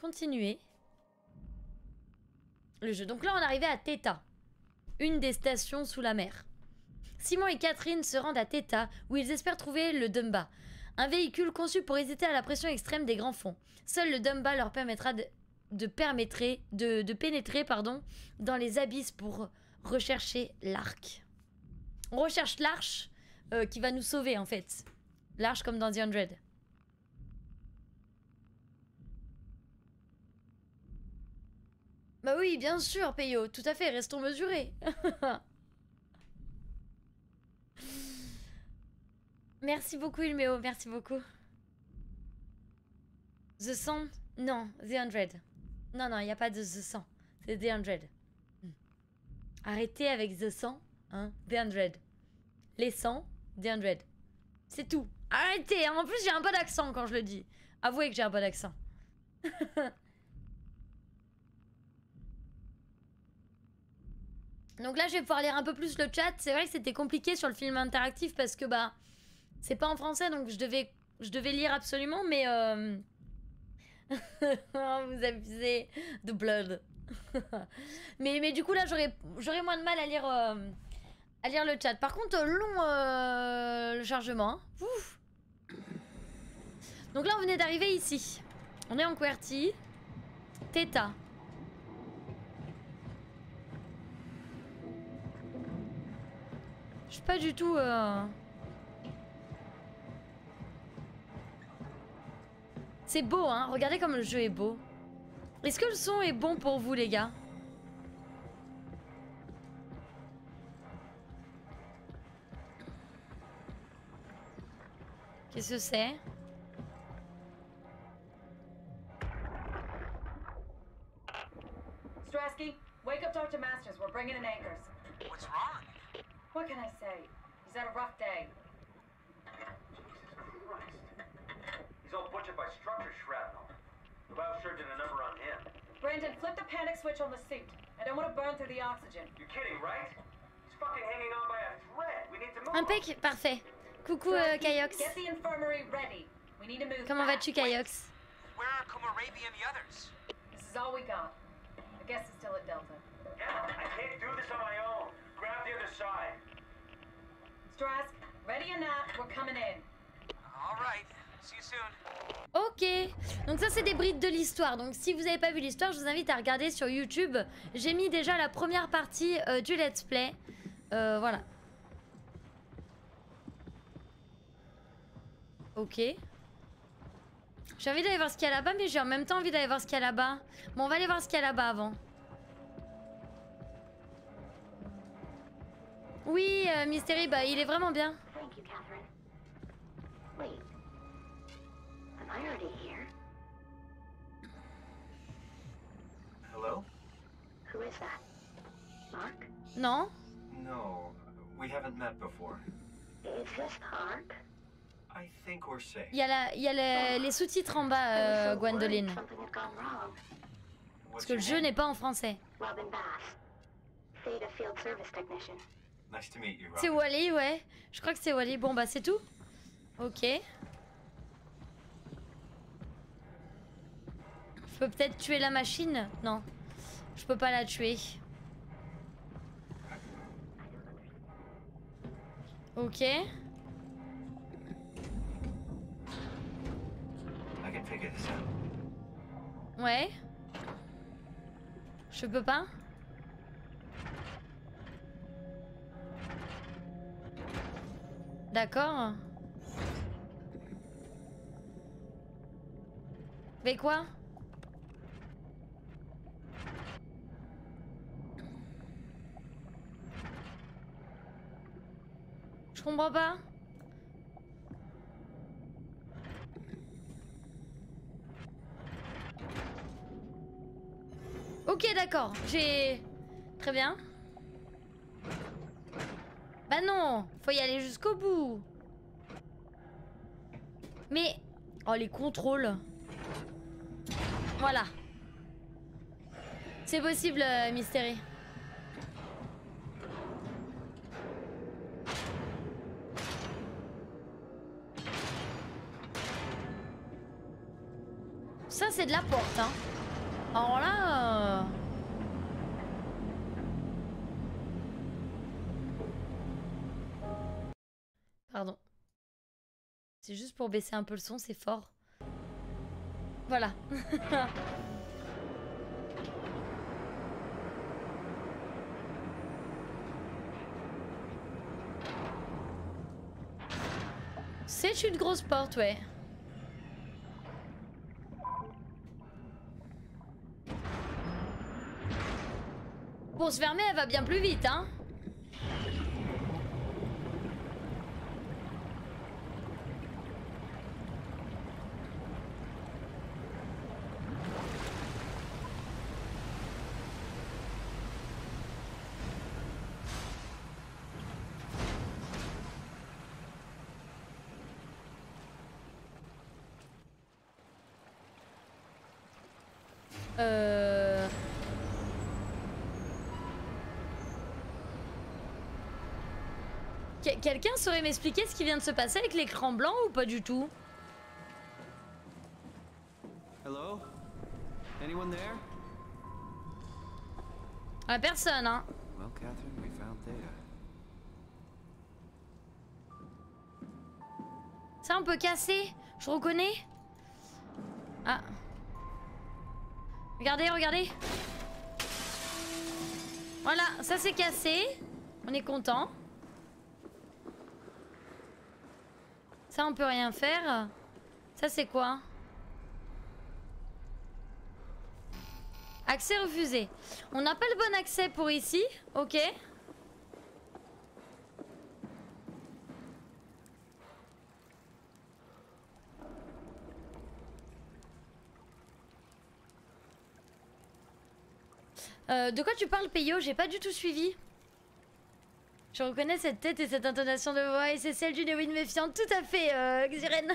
continuer le jeu. Donc là, on est arrivé à Theta, une des stations sous la mer. Simon et Catherine se rendent à Theta, où ils espèrent trouver le Dumba, un véhicule conçu pour résister à la pression extrême des grands fonds. Seul le Dumba leur permettra de pénétrer dans les abysses pour rechercher l'arche. On recherche l'arche qui va nous sauver, en fait. L'arche comme dans The 100. Bah oui, bien sûr, Peyo, tout à fait, restons mesurés. Merci beaucoup, Ilmeo, merci beaucoup. The 100? Non, The 100. Non, non, il n'y a pas de The 100. C'est The 100. Arrêtez avec The 100, hein, The 100. Les 100, The 100. C'est tout. Arrêtez, hein. En plus j'ai un peu d'accent quand je le dis. Avouez que j'ai un peu d'accent. Donc là je vais pouvoir lire un peu plus le chat. C'est vrai que c'était compliqué sur le film interactif parce que bah c'est pas en français donc je devais lire absolument mais vous abusez de blood. mais du coup là j'aurais moins de mal à lire le chat. Par contre long le chargement. Hein. Ouf. Donc là on venait d'arriver ici. On est en QWERTY. Theta. Je suis pas du tout C'est beau hein, regardez comme le jeu est beau. Est-ce que le son est bon pour vous les gars? Qu'est-ce que c'est? Strasky, wake up Dr. Masters, we're bringing in anchors. What's wrong? What can I say? He's had a rough day. Jesus Christ. He's all butchered by structure shrapnel. The biosurgeon a number on him. Brandon, flip the panic switch on the suit. I don't want to burn through the oxygen. You're kidding, right? He's fucking hanging on by a thread. We need to move. Impec, parfait. Coucou Kaiox. Get the infirmary ready. We need to move. Comment vas-tu Kaiox? Where are Komorabi and the others? This is all we got. I guess it's still at Delta. Yeah, I can't do this on my own. Grab the other side. Strask, ready or not, we're coming in. All right. See you soon. Ok, donc ça c'est des brides de l'histoire. Donc si vous n'avez pas vu l'histoire, je vous invite à regarder sur YouTube. J'ai mis déjà la première partie du let's play. Voilà. Ok. J'ai envie d'aller voir ce qu'il y a là-bas, mais j'ai en même temps envie d'aller voir ce qu'il y a là-bas. Bon, on va aller voir ce qu'il y a là-bas avant. Oui, Mystery, bah il est vraiment bien. Thank you, Catherine. Wait. Am I already here? Hello? Who is that? Mark? Non? No, we haven't met before. Is this Mark? I think we're safe. Il y a les sous-titres en bas, Gwendoline. Something had gone wrong. Parce que le jeu n'est pas en français. Robin Bass. Theta Field Service Technician. Nice to meet you, Robin. C'est Wally, ouais. Je crois que c'est Wally. Bon, bah c'est tout. Ok. Je peux peut-être tuer la machine? Non. Je peux pas la tuer. Ok. I can figure this out. Ouais. Je peux pas? D'accord. Mais quoi? Je comprends pas. Ok, d'accord. J'ai... Très bien. Bah non, faut y aller jusqu'au bout. Mais... Oh, les contrôles. Voilà. C'est possible, Mystery. Ça, c'est de la porte, hein. Alors là... Pardon. C'est juste pour baisser un peu le son, c'est fort. Voilà. C'est une grosse porte, ouais. Pour se fermer, elle va bien plus vite, hein. Quelqu'un saurait m'expliquer ce qui vient de se passer avec l'écran blanc ou pas du tout? Hello? Anyone there? Ah, personne, hein. Well, Catherine, we found Thea. Ça, on peut casser. Je reconnais. Ah. Regardez, regardez. Voilà, ça c'est cassé. On est content. Ça, on peut rien faire. Ça, c'est quoi? Accès refusé. On n'a pas le bon accès pour ici. Ok. De quoi tu parles, Peyo? J'ai pas du tout suivi. Je reconnais cette tête et cette intonation de voix, et c'est celle d'une héroïne méfiante. Tout à fait, Xyrène.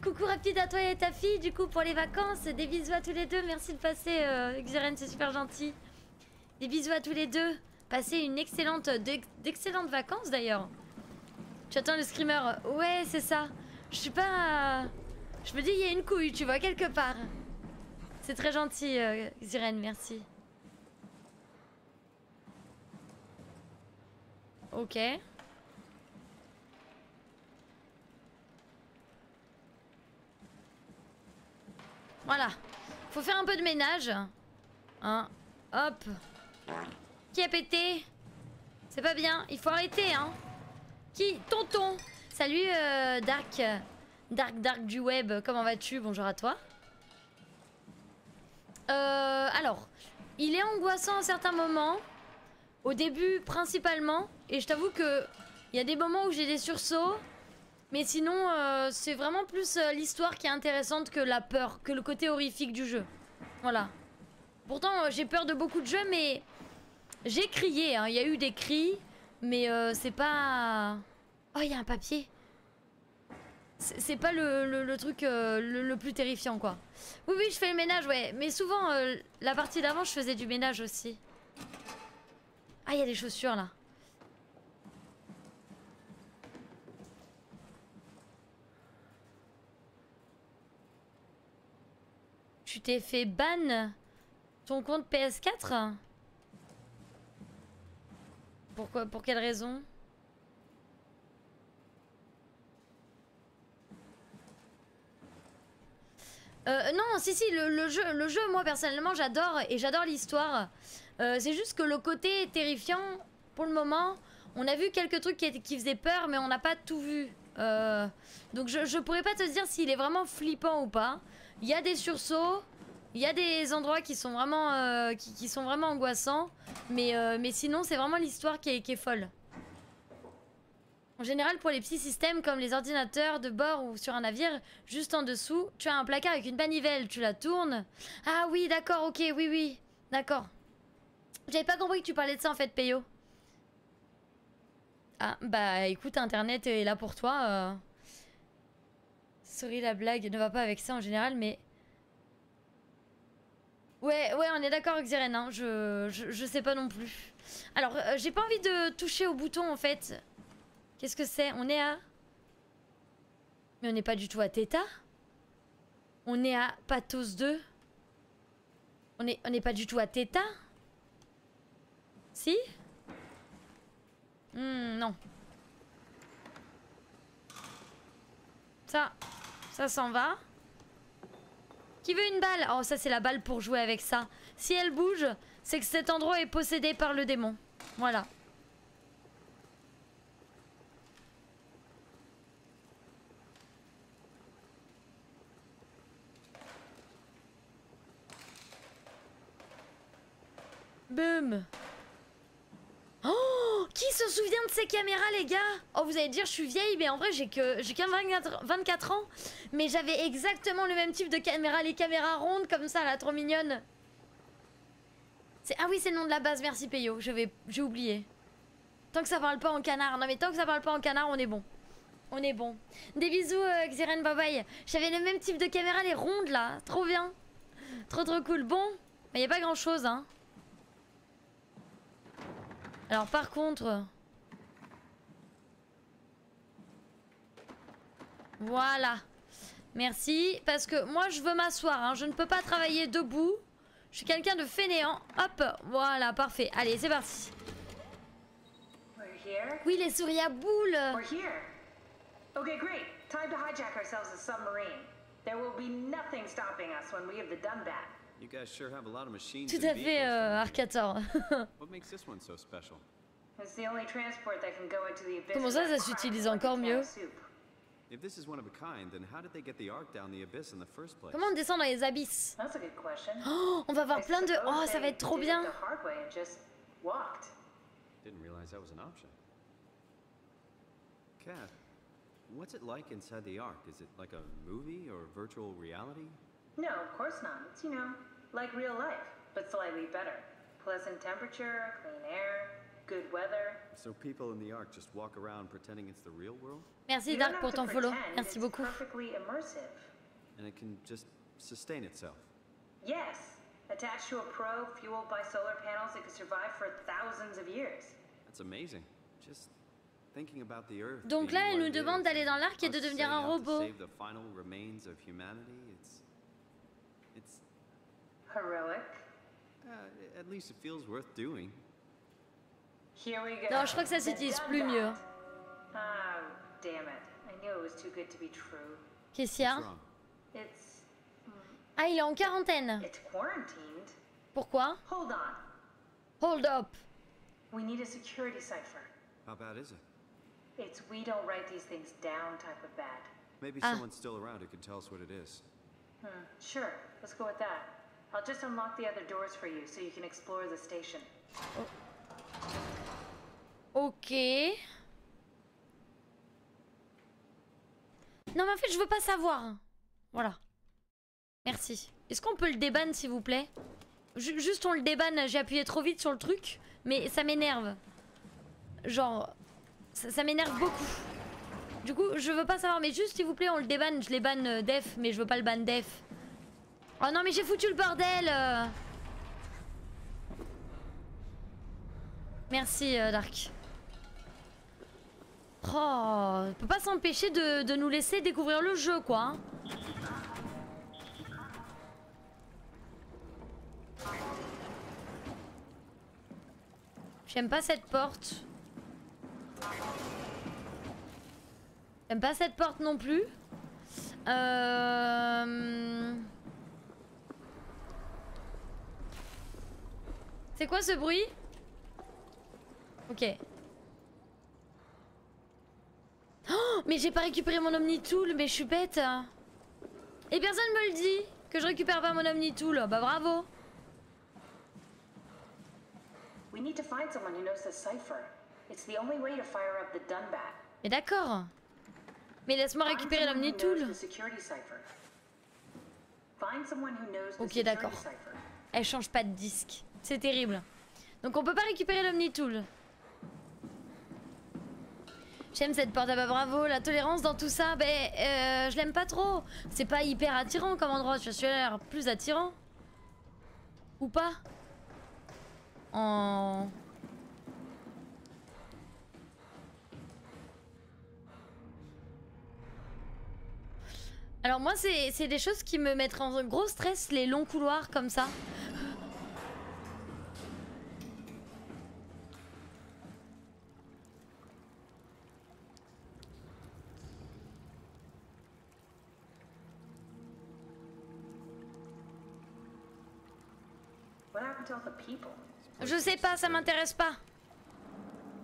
Coucou rapide à toi et à ta fille, du coup, pour les vacances. Des bisous à tous les deux. Merci de passer, Xyrène, c'est super gentil. Des bisous à tous les deux. Passez une excellente, d'excellentes vacances, d'ailleurs. Tu attends le screamer? Ouais, c'est ça. Je suis pas... Je me dis, il y a une couille, tu vois, quelque part. C'est très gentil, Xyrène, merci. Ok. Voilà. Faut faire un peu de ménage. Hein. Hop. Qui a pété? C'est pas bien. Il faut arrêter, hein. Qui? Tonton. Salut, Dark du web. Comment vas-tu? Bonjour à toi. Alors. Il est angoissant à certains moments. Au début, principalement. Et je t'avoue que il y a des moments où j'ai des sursauts. Mais sinon, c'est vraiment plus l'histoire qui est intéressante que la peur, que le côté horrifique du jeu. Voilà. Pourtant, j'ai peur de beaucoup de jeux, mais j'ai crié. Hein. Il y a eu des cris, mais c'est pas... Oh, il y a un papier. C'est pas le truc le plus terrifiant, quoi. Oui, oui, je fais le ménage, ouais. Mais souvent, la partie d'avant, je faisais du ménage aussi. Ah, il y a des chaussures, là. Tu t'es fait ban ton compte PS4? Pourquoi? Pour quelle raison? Non, si, le jeu, moi personnellement, j'adore et j'adore l'histoire. C'est juste que le côté terrifiant, pour le moment, on a vu quelques trucs qui faisaient peur, mais on n'a pas tout vu. Donc je pourrais pas te dire s'il est vraiment flippant ou pas. Il y a des sursauts, il y a des endroits qui sont vraiment, qui sont vraiment angoissants, mais sinon c'est vraiment l'histoire qui est folle. En général, pour les petits systèmes comme les ordinateurs de bord ou sur un navire, juste en dessous, tu as un placard avec une manivelle, tu la tournes. Ah oui, d'accord, ok, oui, oui, d'accord. J'avais pas compris que tu parlais de ça en fait, Peyo. Ah, bah écoute, Internet est là pour toi. Sorry, la blague ne va pas avec ça en général, mais... Ouais, on est d'accord, Xyrène, hein, je sais pas non plus. Alors, j'ai pas envie de toucher au bouton en fait. Qu'est-ce que c'est? On est à... Mais on n'est pas du tout à Theta. On est à Pathos 2. On est pas du tout à Theta? Si? Non. Ça s'en va. Qui veut une balle? Oh, ça c'est la balle pour jouer avec ça. Si elle bouge, c'est que cet endroit est possédé par le démon. Voilà. Boum. Oh, qui se souvient de ces caméras, les gars? Oh, vous allez dire je suis vieille, mais en vrai j'ai qu'un 24 ans. Mais j'avais exactement le même type de caméra, les caméras rondes comme ça, là, trop mignonne. Ah oui, c'est le nom de la base, merci Peyo, j'ai oublié. Tant que ça parle pas en canard, non mais tant que ça parle pas en canard, on est bon. On est bon. Des bisous, Xiren, bye bye. J'avais le même type de caméra, les rondes là, trop bien. Trop cool. Bon, mais y a pas grand chose, hein. Alors par contre... Voilà. Merci. Parce que moi je veux m'asseoir, hein. Je ne peux pas travailler debout. Je suis quelqu'un de fainéant. Hop. Voilà, parfait. Allez, c'est parti. Oui, les souris à boules. Okay, great. Time to hijack ourselves a submarine. There will be nothing stopping us when we have the Dunbat. You guys sure have a lot of machines. Tout à fait, Arcator. What makes this one so special? It's the only transport that can go into the abyss. Comment ça s'utilise encore mieux? If this is one of a kind, then how did they get the ark down the abyss in the first place? Comment on descend dans les abysses? That's a good question. Oh, on va voir plein de... Oh, ça va être trop bien. Didn't realize that was an option. Kat, what's it like inside the ark? Is it like a movie or virtual reality? No, of course not. It's, like real life, but slightly better. Pleasant temperature, clean air, good weather. So people in the ark just walk around pretending it's the real world? Merci Dark pour ton follow. Merci beaucoup. Perfectly immersive. And it can just sustain itself? Yes. Attached to a probe fueled by solar panels, it could survive for thousands of years. That's amazing. Just thinking about the Earth. Donc là, elle nous demande d'aller dans l'arc et de devenir un robot. Save the final remains of humanity. It's heroic. At least it feels worth doing. Here we go. Non, je crois que ça s'utilise plus mieux. Oh, damn it. I knew it was too good to be true. Qu'est-ce qu'il y a? It's... Ah, il est en quarantaine. It's quarantined. Pourquoi? Hold on. Hold up. We need a security cipher. How bad is it? It's we don't write these things down type of bad. Maybe someone's still around who can tell us what it is. Sure, let's go with that. I'll just unlock the other doors for you so you can explore the station. Ok. Non mais en fait je veux pas savoir. Voilà. Merci. Est-ce qu'on peut le déban s'il vous plaît? Juste on le déban, j'ai appuyé trop vite sur le truc. Mais ça m'énerve. Genre... Ça m'énerve beaucoup. Du coup je veux pas savoir, mais juste s'il vous plaît on le déban. Je les ban def, mais je veux pas le ban def. Oh non mais j'ai foutu le bordel. Merci Dark. Oh, on peut pas s'empêcher de nous laisser découvrir le jeu quoi. Hein. J'aime pas cette porte. J'aime pas cette porte non plus. C'est quoi ce bruit? Ok. Oh, mais j'ai pas récupéré mon Omnitool, mais je suis bête. Et personne me le dit que je récupère pas mon Omnitool. Bah bravo. We need to find someone who knows the cipher. It's the only way to fire up the Dunbat. Mais d'accord. Mais laisse-moi récupérer l'Omnitool. Ok, d'accord. Elle change pas de disque. C'est terrible. Donc on peut pas récupérer l'Omnitool. J'aime cette porte, ah bah bravo, la tolérance dans tout ça, je l'aime pas trop. C'est pas hyper attirant comme endroit, je suis l'air plus attirant. Ou pas? En... Alors moi c'est des choses qui me mettent en gros stress, les longs couloirs comme ça. What happened to all the people? Je sais pas, ça m'intéresse pas.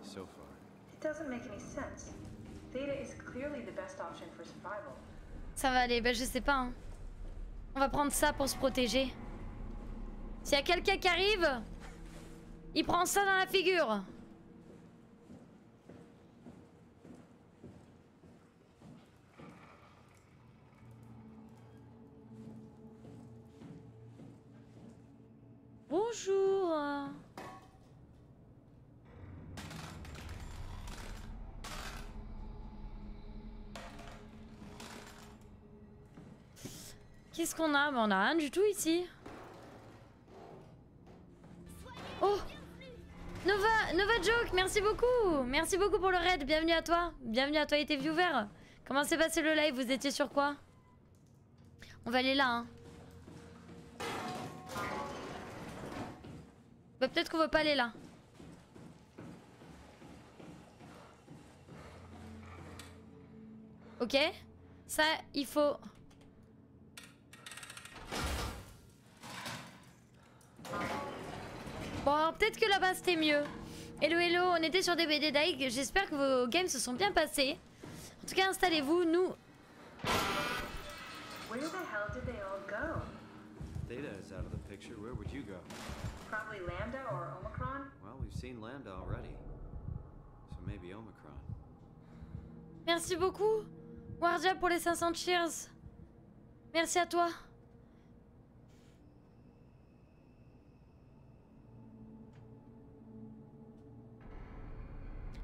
So far. It doesn't make any sense. Theta is clearly the best option for survival. Ça va aller, ben je sais pas. Hein. On va prendre ça pour se protéger. S'il y a quelqu'un qui arrive, il prend ça dans la figure. Bonjour. Qu'est-ce qu'on a? On a rien du tout ici. Oh, Nova Joke, merci beaucoup. Merci beaucoup pour le raid. Bienvenue à toi. Bienvenue à toi et tes viewers. Comment s'est passé le live? Vous étiez sur quoi? On va aller là, hein. Bah, peut-être qu'on veut pas aller là. Ok. Ça, il faut... Bon, alors peut-être que là-bas c'était mieux. Hello, hello, on était sur DBD Daig. J'espère que vos games se sont bien passés. En tout cas, installez-vous. Nous... Where the hell did they all go? Theta is out of the picture. Where would you go? Probably Lambda or Omicron? Well, we've seen Lambda already. So maybe Omicron. Merci beaucoup, Wardia, pour les 500 cheers. Merci à toi.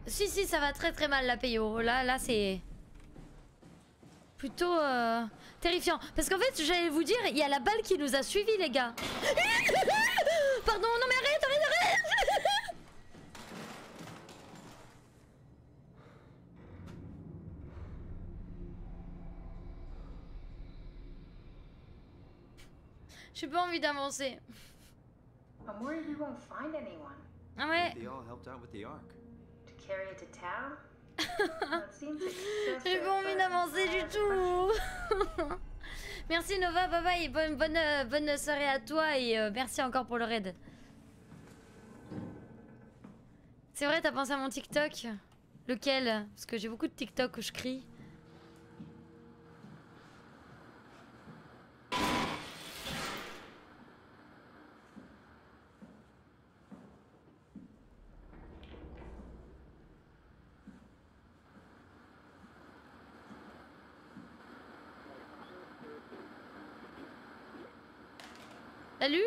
Si, si, ça va très très mal la payo. Là c'est plutôt terrifiant. Parce qu'en fait, j'allais vous dire, il y a la balle qui nous a suivis, les gars. Pardon, non mais arrête. J'ai pas envie d'avancer. I'm worried we won't find anyone. Ah ouais. They all helped out with the Ark. To carry it to town? That seems excessive, J'ai pas envie but d'avancer I du have the tout. Merci Nova, bye bye, bonne soirée à toi et merci encore pour le raid. C'est vrai, t'as pensé à mon TikTok? Lequel? Parce que j'ai beaucoup de TikTok où je crie. Salut?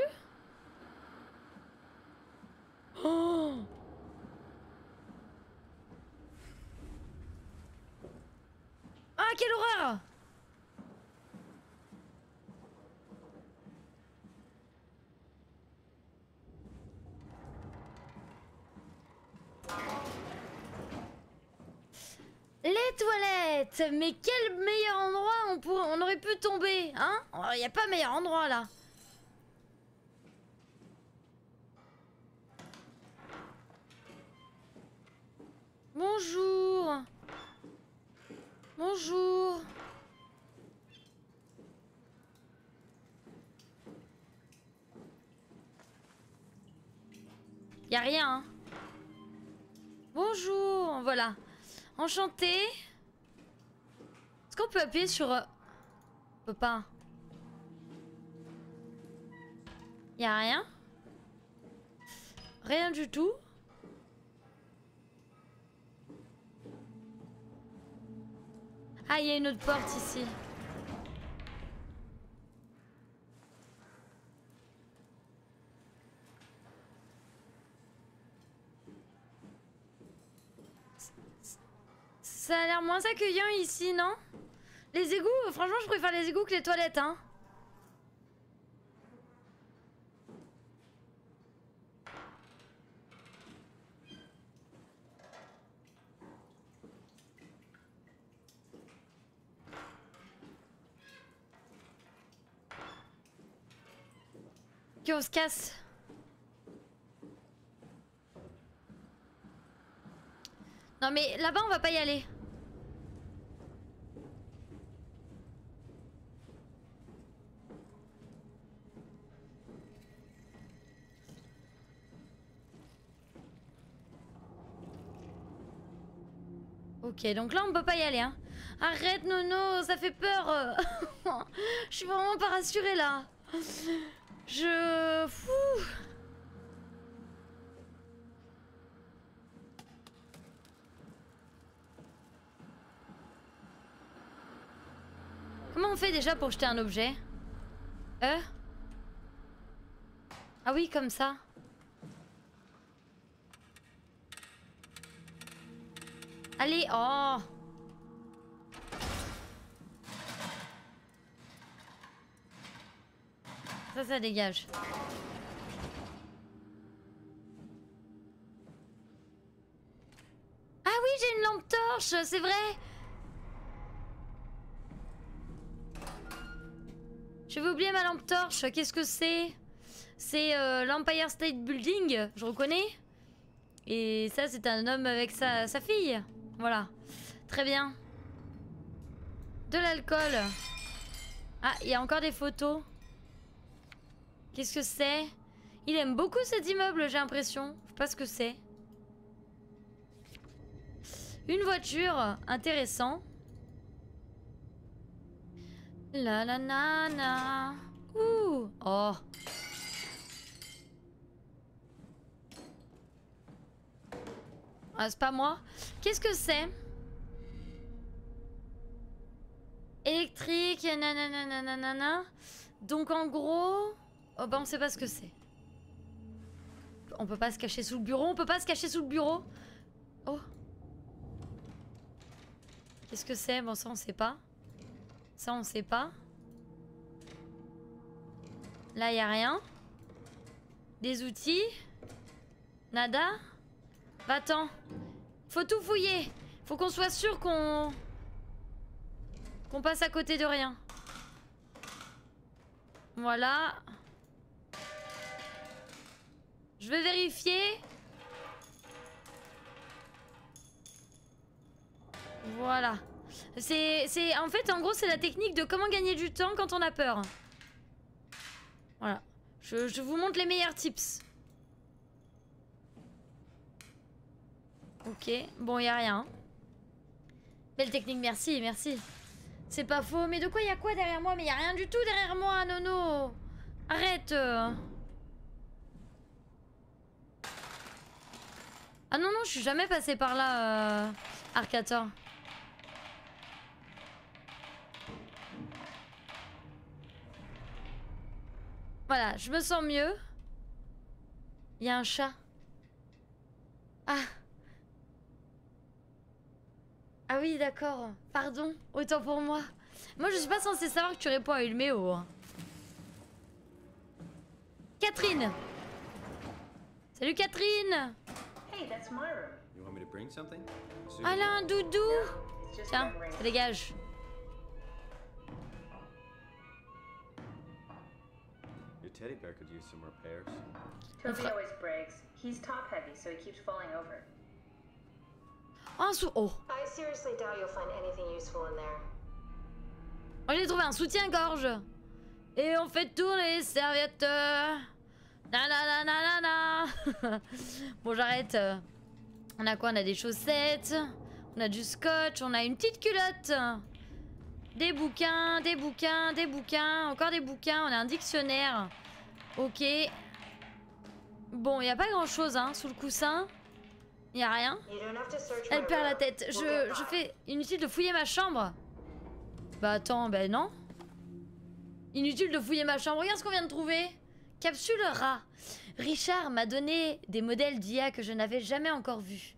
Oh! Ah, quelle horreur! Les toilettes! Mais quel meilleur endroit on aurait pu tomber, hein? Il n'y a pas meilleur endroit là. Bonjour. Bonjour. Y a rien, hein. Bonjour, voilà. Enchanté. Est-ce qu'on peut appuyer sur... On peut pas. Y a rien. Rien du tout. Ah, il y a une autre porte ici. Ça a l'air moins accueillant ici, non? Les égouts, franchement, je préfère les égouts que les toilettes, hein. Ok, on se casse. Non mais là-bas on va pas y aller. Ok, donc là on peut pas y aller, hein. Arrête, Nono, ça fait peur. Je suis vraiment pas rassurée là. Fou. Comment on fait déjà pour jeter un objet? Ah oui, comme ça. Allez, oh. Ça dégage. Ah oui, j'ai une lampe torche, c'est vrai. J'avais oublié ma lampe torche. Qu'est-ce que c'est? C'est l'Empire State Building, je reconnais. Et ça, c'est un homme avec sa fille. Voilà. Très bien. De l'alcool. Ah, il y a encore des photos. Qu'est-ce que c'est? Il aime beaucoup cet immeuble, j'ai l'impression. Je sais pas ce que c'est. Une voiture, intéressant. La la na na. Ouh. Oh. Ah, c'est pas moi. Qu'est-ce que c'est? Électrique, nanana. Donc en gros... Oh bah on sait pas ce que c'est. On peut pas se cacher sous le bureau, on peut pas se cacher sous le bureau. Oh. Qu'est-ce que c'est? Bon ça on sait pas. Ça on sait pas. Là y a rien. Des outils. Nada. Va-t'en. Faut tout fouiller. Faut qu'on soit sûr qu'on passe à côté de rien. Voilà. Je vais vérifier. Voilà. En fait, en gros, c'est la technique de comment gagner du temps quand on a peur. Voilà. Je vous montre les meilleurs tips. Ok. Bon, y a rien. Belle technique, merci, merci. C'est pas faux. Mais de quoi y a quoi derrière moi? Mais y a rien du tout derrière moi, Nono. Arrête. Ah non, non, je suis jamais passée par là, Arcator. Voilà, je me sens mieux. Il y a un chat. Ah. Ah oui, d'accord. Pardon, autant pour moi. Moi, je suis pas censée savoir que tu réponds à Ulméo. Catherine. Salut Catherine. Hey, that's my room. You want me to bring something? Ah là, un doudou. It's just Tiens, memory. ça dégage. Your teddy bear could use some repairs. Toby always breaks. He's top heavy, so he keeps falling over. Un sou... Oh. I seriously doubt you'll find anything useful in there. Oh, j'ai trouvé un soutien-gorge. Et on fait tourner les serviettes. Nanana. Bon, j'arrête. On a quoi? On a des chaussettes. On a du scotch. On a une petite culotte. Des bouquins, des bouquins, des bouquins. Encore des bouquins. On a un dictionnaire. Ok. Bon, il n'y a pas grand-chose hein, sous le coussin. Il n'y a rien. You don't have to search Elle perd la forever. tête. We'll get Je by. fais inutile de fouiller ma chambre. Bah attends, ben non. Inutile de fouiller ma chambre. Regarde ce qu'on vient de trouver. Capsule rat. Richard m'a donné des modèles d'IA que je n'avais jamais encore vus.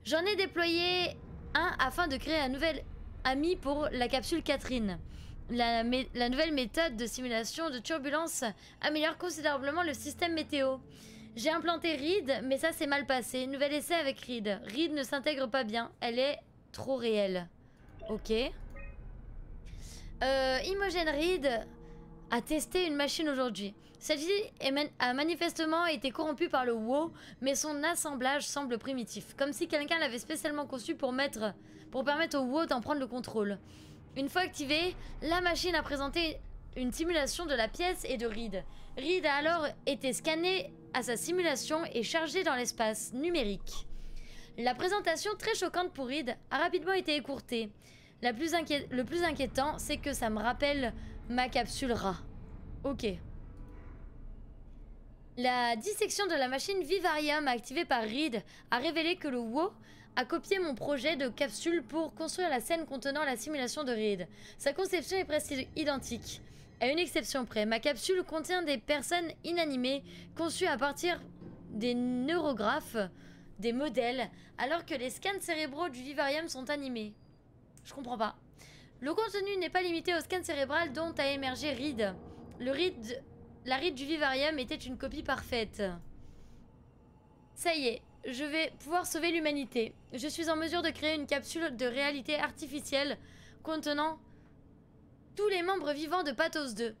J'en ai déployé un afin de créer un nouvel ami pour la capsule Catherine. La nouvelle méthode de simulation de turbulence améliore considérablement le système météo. J'ai implanté Reed, mais ça s'est mal passé. Nouvel essai avec Reed. Reed ne s'intègre pas bien. Elle est trop réelle. Ok. Imogen Reed a testé une machine aujourd'hui. Celle-ci a manifestement été corrompue par le WoW, mais son assemblage semble primitif. Comme si quelqu'un l'avait spécialement conçu pour permettre au WoW d'en prendre le contrôle. Une fois activée, la machine a présenté une simulation de la pièce et de Reed. Reed a alors été scanné à sa simulation et chargé dans l'espace numérique. La présentation très choquante pour Reed a rapidement été écourtée. Le plus inquiétant, c'est que ça me rappelle ma capsule rat. Ok. La dissection de la machine Vivarium activée par Reed a révélé que le WoW a copié mon projet de capsule pour construire la scène contenant la simulation de Reed. Sa conception est presque identique. À une exception près, ma capsule contient des personnes inanimées conçues à partir des neurographes, des modèles, alors que les scans cérébraux du Vivarium sont animés. Je comprends pas. Le contenu n'est pas limité au scan cérébral dont a émergé Reed. La Reed du Vivarium était une copie parfaite. Ça y est, je vais pouvoir sauver l'humanité. Je suis en mesure de créer une capsule de réalité artificielle contenant tous les membres vivants de Pathos 2.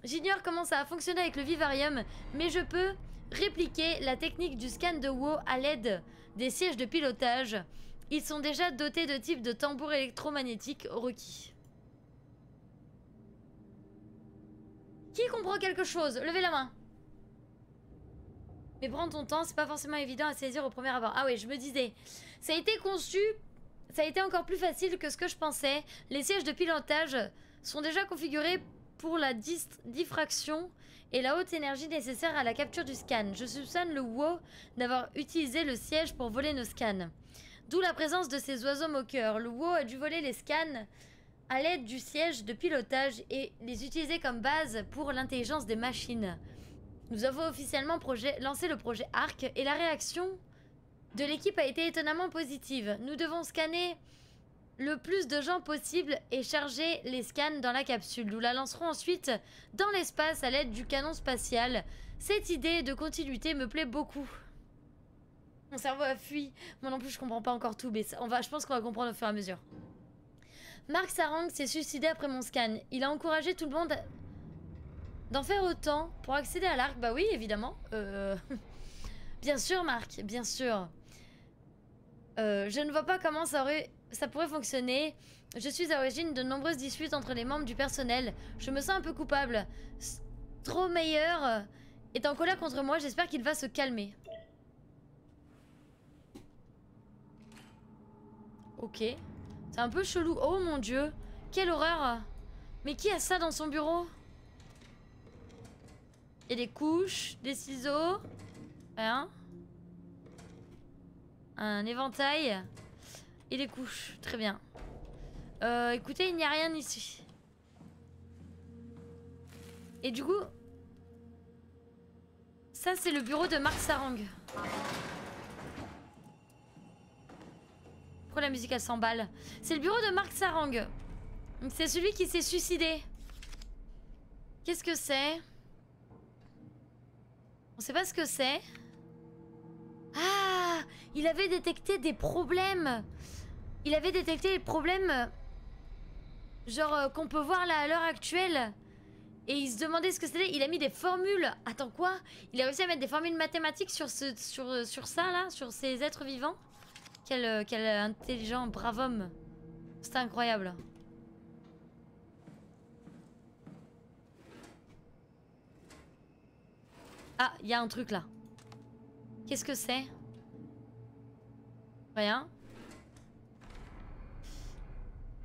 J'ignore comment ça a fonctionné avec le Vivarium, mais je peux répliquer la technique du scan de WoW à l'aide des sièges de pilotage. Ils sont déjà dotés de types de tambours électromagnétiques requis. Qui comprend quelque chose? Levez la main. Mais prends ton temps, c'est pas forcément évident à saisir au premier abord. Ah oui, je me disais, ça a été conçu, ça a été encore plus facile que ce que je pensais. Les sièges de pilotage sont déjà configurés pour la diffraction et la haute énergie nécessaire à la capture du scan. Je soupçonne le WoW d'avoir utilisé le siège pour voler nos scans. D'où la présence de ces oiseaux moqueurs. Le WoW a dû voler les scans à l'aide du siège de pilotage et les utiliser comme base pour l'intelligence des machines. Nous avons officiellement lancé le projet ARC et la réaction de l'équipe a été étonnamment positive. Nous devons scanner le plus de gens possible et charger les scans dans la capsule. Nous la lancerons ensuite dans l'espace à l'aide du canon spatial. Cette idée de continuité me plaît beaucoup. Mon cerveau a fui. Moi non plus je comprends pas encore tout, mais je pense qu'on va comprendre au fur et à mesure. Mark Sarang s'est suicidé après mon scan. Il a encouragé tout le monde d'en faire autant pour accéder à l'arc. Bah oui, évidemment. Bien sûr, Marc, bien sûr. Je ne vois pas comment ça pourrait fonctionner. Je suis à l'origine de nombreuses disputes entre les membres du personnel. Je me sens un peu coupable. Strohmeyer est en colère contre moi. J'espère qu'il va se calmer. Ok. C'est un peu chelou. Oh mon dieu. Quelle horreur. Mais qui a ça dans son bureau? Il y a des couches, des ciseaux. Rien. Un éventail. Et des couches. Très bien. Écoutez, il n'y a rien ici. Et du coup... Ça, c'est le bureau de Mark Sarang. Pourquoi la musique, elle s'emballe? C'est le bureau de Mark Sarang. C'est celui qui s'est suicidé. Qu'est-ce que c'est? On sait pas ce que c'est. Ah! Il avait détecté des problèmes. Il avait détecté les problèmes... Genre qu'on peut voir là à l'heure actuelle. Et il se demandait ce que c'était. Il a mis des formules. Attends, quoi? Il a réussi à mettre des formules mathématiques sur ça là? Sur ces êtres vivants? Quel intelligent, brave homme. C'est incroyable. Ah, il y a un truc là. Qu'est-ce que c'est? Rien.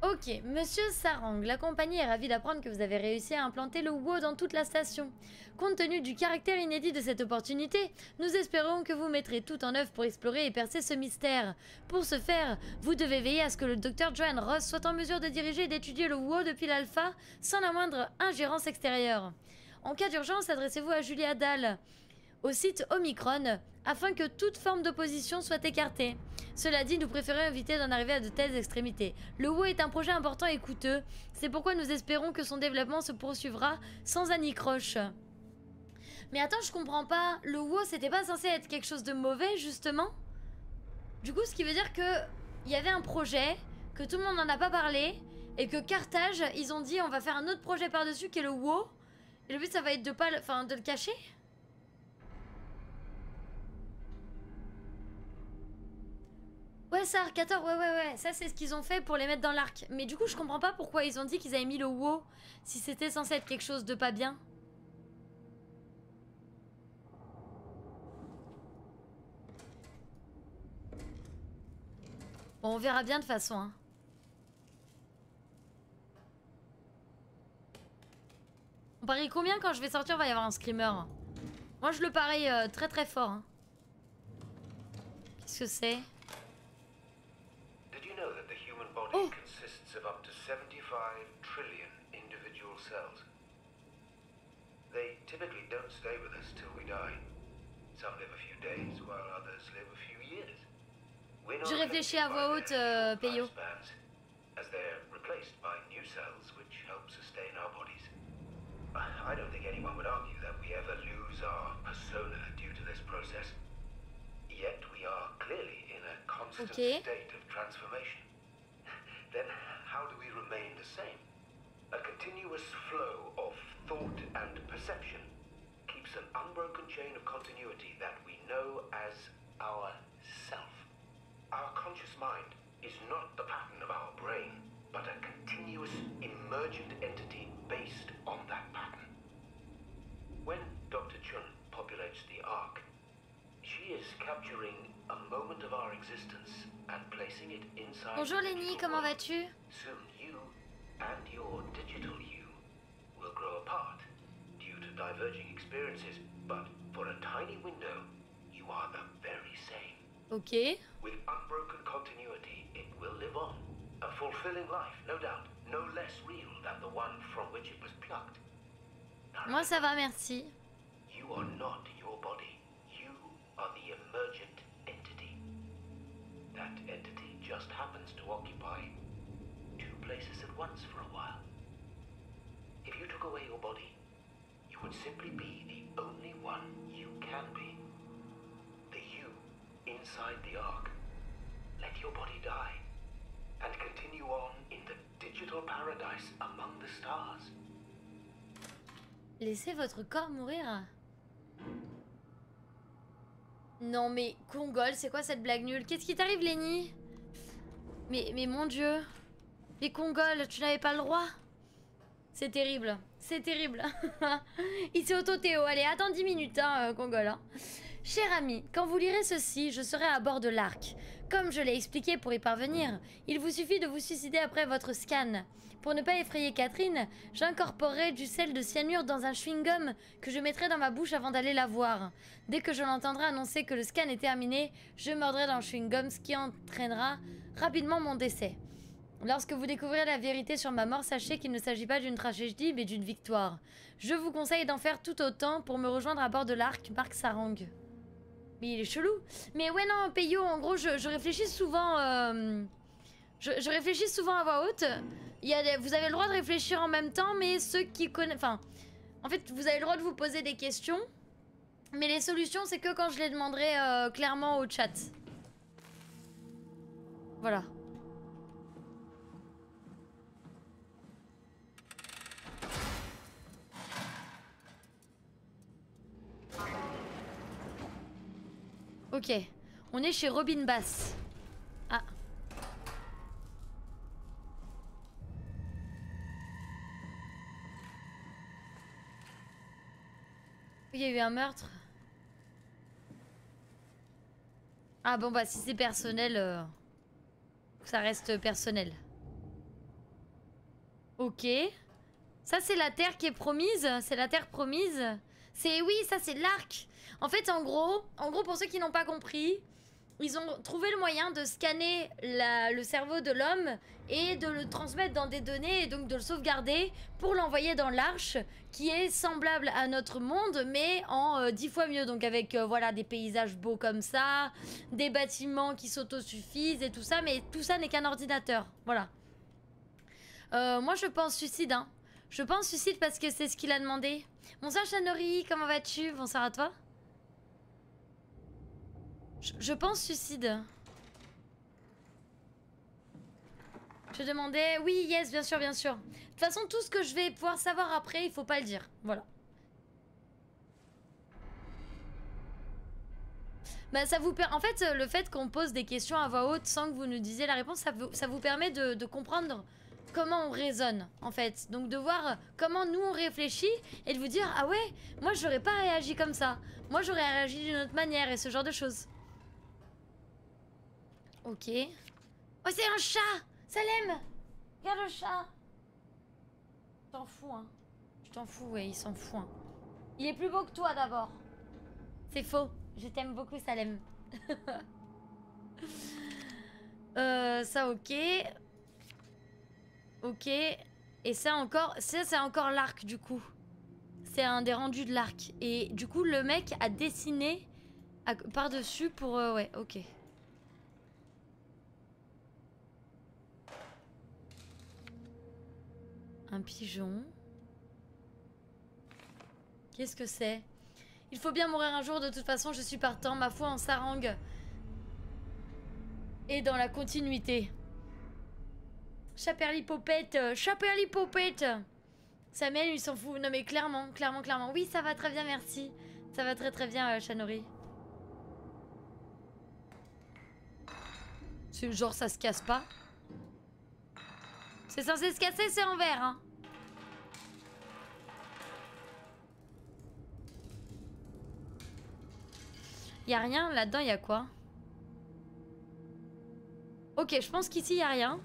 Ok, monsieur Sarang, la compagnie est ravie d'apprendre que vous avez réussi à implanter le WoW dans toute la station. Compte tenu du caractère inédit de cette opportunité, nous espérons que vous mettrez tout en œuvre pour explorer et percer ce mystère. Pour ce faire, vous devez veiller à ce que le Dr. Joanne Ross soit en mesure de diriger et d'étudier le WoW depuis l'alpha sans la moindre ingérence extérieure. En cas d'urgence, adressez-vous à Julia Dahl, au site Omicron, afin que toute forme d'opposition soit écartée. Cela dit, nous préférons éviter d'en arriver à de telles extrémités. Le WoW est un projet important et coûteux, c'est pourquoi nous espérons que son développement se poursuivra sans anicroche. Mais attends, je comprends pas, le WoW c'était pas censé être quelque chose de mauvais justement? Du coup, ce qui veut dire que il y avait un projet, que tout le monde n'en a pas parlé, et que Carthage, ils ont dit on va faire un autre projet par-dessus qui est le WoW, et le but ça va être de le cacher? Ouais, ça, Arc 14, ouais, ça c'est ce qu'ils ont fait pour les mettre dans l'arc. Mais du coup, je comprends pas pourquoi ils ont dit qu'ils avaient mis le WoW si c'était censé être quelque chose de pas bien. Bon, on verra bien de toute façon. Hein. On parie combien quand je vais sortir, il va y avoir un screamer. Moi je le parie très très fort. Hein. Qu'est-ce que c'est? Did you know that the human body Oh. consists of up to 75 trillion individual cells? They typically don't stay with us till we die. Some live a few days while others live a few years. We're not Je réfléchis à affected voix by haute, their short Peyo. lifespans, as they're replaced by new cells which help sustain our bodies. I don't think anyone would argue that we ever lose our persona due to this process. Yet we are clearly in a constant Okay. state of transformation. Then how do we remain the same? A continuous flow of thought and perception keeps an unbroken chain of continuity that we know as our self. Our conscious mind is not the pattern of our brain, but a continuous emergent entity based on that pattern. When Dr. Chun populates the Ark, she is capturing a moment of our existence and placing it inside. Bonjour the Lenny, digital comment world. vas-tu? Soon you and your digital you will grow apart due to diverging experiences, but for a tiny window, you are the very same. Ok. With unbroken continuity, it will live on. A fulfilling life, no doubt, no less real than the one from which it was plucked. Now Moi ça va, merci. you are not your body. You are the emergent entity. That entity just happens to occupy two places at once for a while. If you took away your body, you would simply be the only one you can be. The you inside the Ark. Let your body die and continue on in the digital paradise among the stars. Laissez votre corps mourir. Non mais Congol, c'est quoi cette blague nulle? Qu'est-ce qui t'arrive Lenny? Mais mon dieu. Les Congol, tu n'avais pas le droit? C'est terrible. C'est terrible. Il s'est auto-Théo. Allez, attends 10 minutes, hein, Congol. Hein. Cher ami, quand vous lirez ceci, je serai à bord de l'Ark. Comme je l'ai expliqué pour y parvenir, il vous suffit de vous suicider après votre scan. Pour ne pas effrayer Catherine, j'incorporerai du sel de cyanure dans un chewing-gum que je mettrai dans ma bouche avant d'aller la voir. Dès que je l'entendrai annoncer que le scan est terminé, je mordrai dans le chewing-gum, ce qui entraînera rapidement mon décès. Lorsque vous découvrirez la vérité sur ma mort, sachez qu'il ne s'agit pas d'une tragédie, mais d'une victoire. Je vous conseille d'en faire tout autant pour me rejoindre à bord de l'Ark, Marc Sarang. Mais il est chelou. Mais ouais, non, Peyo, en gros, je réfléchis souvent... Je réfléchis souvent à voix haute. Vous avez le droit de réfléchir en même temps, mais ceux qui connaissent... Enfin, en fait, vous avez le droit de vous poser des questions. Mais les solutions, c'est que quand je les demanderai clairement au chat. Voilà. Ok, on est chez Robin Bass. Ah. Il y a eu un meurtre. Ah bon bah si c'est personnel, ça reste personnel. Ok. Ça c'est la terre qui est promise. C'est la terre promise. C'est oui, ça c'est l'Ark. En fait, en gros, pour ceux qui n'ont pas compris, ils ont trouvé le moyen de scanner le cerveau de l'homme et de le transmettre dans des données et donc de le sauvegarder pour l'envoyer dans l'arche qui est semblable à notre monde mais en 10 fois mieux. Donc avec voilà, des paysages beaux comme ça, des bâtiments qui s'autosuffisent et tout ça, mais tout ça n'est qu'un ordinateur. Voilà. Moi je pense suicide, hein. Je pense suicide parce que c'est ce qu'il a demandé. Bonsoir Chanori, comment vas-tu? Bonsoir à toi. Je pense suicide. Je demandais... Oui, yes, bien sûr, bien sûr. De toute façon, tout ce que je vais pouvoir savoir après, il faut pas le dire. Voilà. Bah, ça vous en fait, le fait qu'on pose des questions à voix haute sans que vous nous disiez la réponse, ça vous permet de comprendre comment on raisonne, en fait. Donc de voir comment nous on réfléchit et de vous dire, ah ouais, moi j'aurais pas réagi comme ça. Moi j'aurais réagi d'une autre manière et ce genre de choses. Ok. Oh, c'est un chat! Salem! Regarde le chat! Tu t'en fous, hein? Tu t'en fous, ouais, il s'en fout. Hein. Il est plus beau que toi d'abord. C'est faux. Je t'aime beaucoup, Salem. Ça, ok. Ok. Et ça encore, ça c'est encore l'arc du coup. C'est un des rendus de l'arc. Et du coup, le mec a dessiné par-dessus pour... ouais, ok. Un pigeon. Qu'est-ce que c'est? Il faut bien mourir un jour, de toute façon, je suis partant. Ma foi en Sarang. Et dans la continuité. Chaperlipopette. Chaperlipopette. Samuel, il s'en fout. Non mais clairement, clairement, clairement. Oui, ça va très bien, merci. Ça va très très bien, Chanori. C'est genre ça se casse pas. C'est censé se casser, c'est en verre, hein. Y'a rien, là-dedans, y'a quoi? Ok, je pense qu'ici, y'a rien.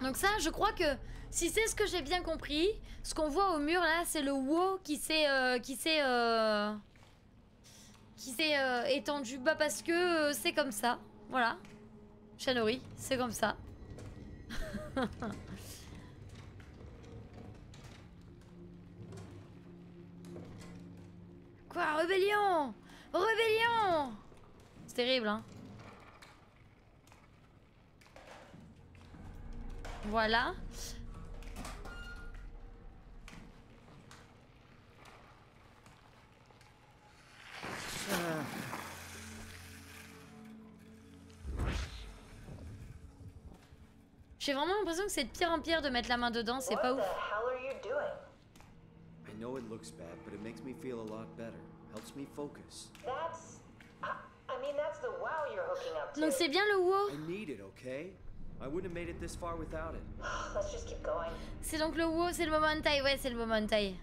Donc ça, je crois que, si c'est ce que j'ai bien compris, ce qu'on voit au mur, là, c'est le WoW qui s'est étendu. Bah parce que c'est comme ça. Voilà. Chanori, c'est comme ça. Quoi? Rébellion! Rébellion! C'est terrible, hein. Voilà. J'ai vraiment l'impression que c'est de pire en pire de mettre la main dedans, c'est pas ouf. I know it looks bad, but it makes me feel a lot better. Helps me focus. That's the wow you're hooking up to. Donc c'est bien le WoW. I need it, okay? I wouldn't have made it this far without it. Let's just keep going. C'est donc le WoW, c'est le moment de taille, ouais, c'est le moment de taille.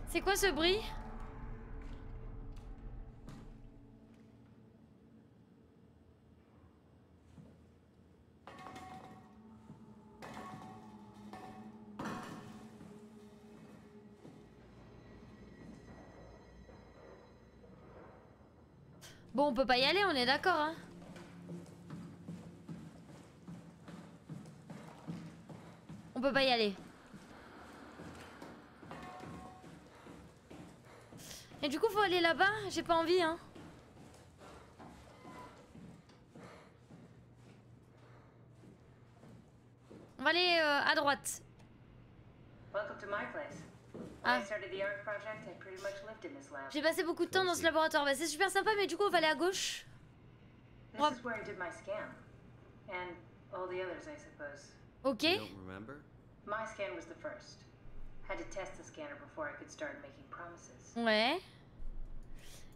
C'est quoi ce bruit? Bon, on peut pas y aller, on est d'accord, hein? On peut pas y aller. Et du coup, faut aller là-bas? J'ai pas envie, hein. On va aller à droite. Welcome to my place. Ah. When I started the art project, I pretty much lived in this lab. J'ai passé beaucoup de temps dans ce laboratoire. Bah, c'est super sympa, mais du coup, on va aller à gauche. This is where I did my scan. And all the others, I suppose. Ok. You don't remember? My scan was the first. Had to test the scanner before I could start making promises. Ouais.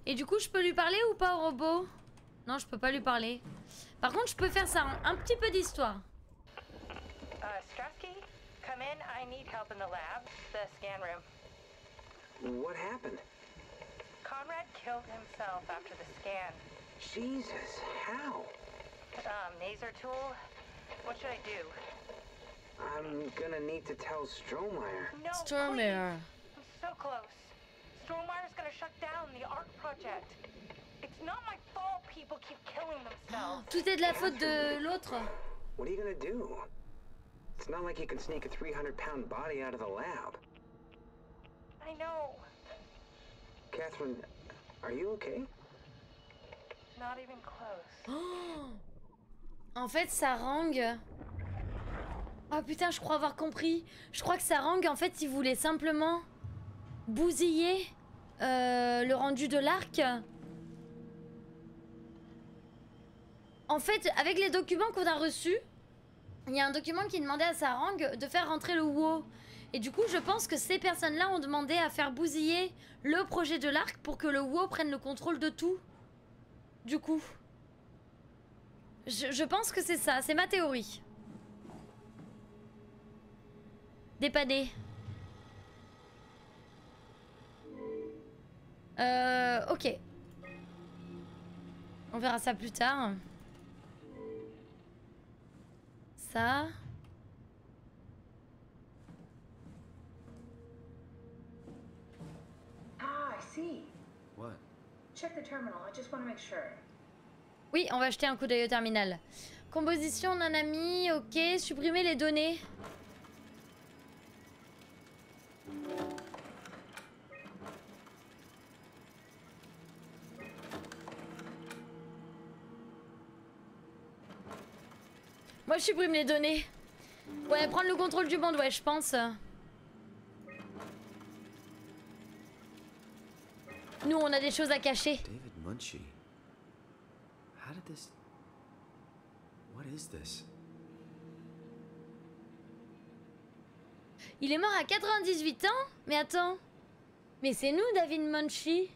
Et du coup, je peux lui parler ou pas au robot? Non, je peux pas lui parler. Par contre, je peux faire ça, un petit peu d'histoire. Strasky, come in. I need help in the lab, the scan room. What happened? Conrad killed himself after the scan. Jesus, how? Maser tool. What should I do? I'm gonna need to tell Strohmeyer. No, Strohmeyer. please. I'm so close. Strohmeyer's gonna shut down the art project. It's not my fault people keep killing themselves. Tout est de la faute de l'autre. What are you gonna do? It's not like you can sneak a 300-pound body out of the lab. I know. Catherine, are you okay? Not even close. En fait, Sarang... Oh putain, je crois avoir compris. Je crois que Sarang, en fait, il voulait simplement bousiller le rendu de l'arc. En fait, avec les documents qu'on a reçus, il y a un document qui demandait à Sarang de faire rentrer le WoW. Et du coup, je pense que ces personnes-là ont demandé à faire bousiller le projet de l'arc pour que le WoW prenne le contrôle de tout. Du coup. Je pense que c'est ça, c'est ma théorie. Dépanner. Ok. On verra ça plus tard. Ça. Ah, I see. What? Check the terminal. I just want to make sure. Oui, on va jeter un coup d'œil au terminal. Composition d'un ami, ok. Supprimer les données. Moi, je supprime les données. Ouais, prendre le contrôle du monde, ouais, je pense. Nous, on a des choses à cacher. David Munshi. How did this... What is this? Il est mort à 98 ans? Mais attends. Mais c'est nous, David Munshi.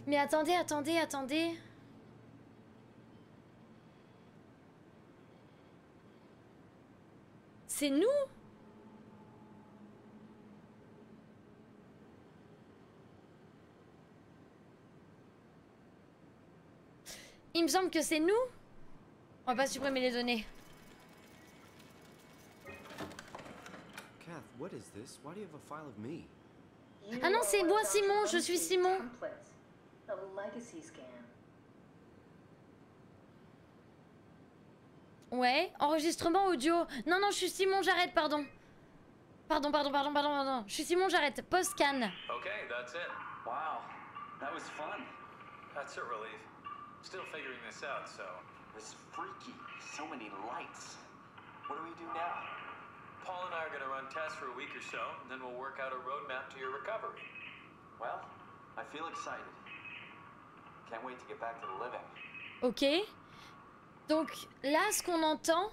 Mais attendez, attendez, attendez. C'est nous? Il me semble que c'est nous. On va pas supprimer les données. Kath, what is this? Why do you have a file of me? Ah non, c'est moi, Simon. Je suis Simon. Templates. A legacy scan. Ouais, enregistrement audio. Non, non, je suis Simon, j'arrête, pardon. Pardon. Je suis Simon, j'arrête. Post-scan. Okay, that's it. Wow, that was fun. That's a relief. Still figuring this out, so. This freaky. So many lights. What do we do now? Paul and I are gonna run tests for a week or so, and then we'll work out a roadmap to your recovery. Well, I feel excited. Can't wait to get back to the living. Ok. Donc là, ce qu'on entend,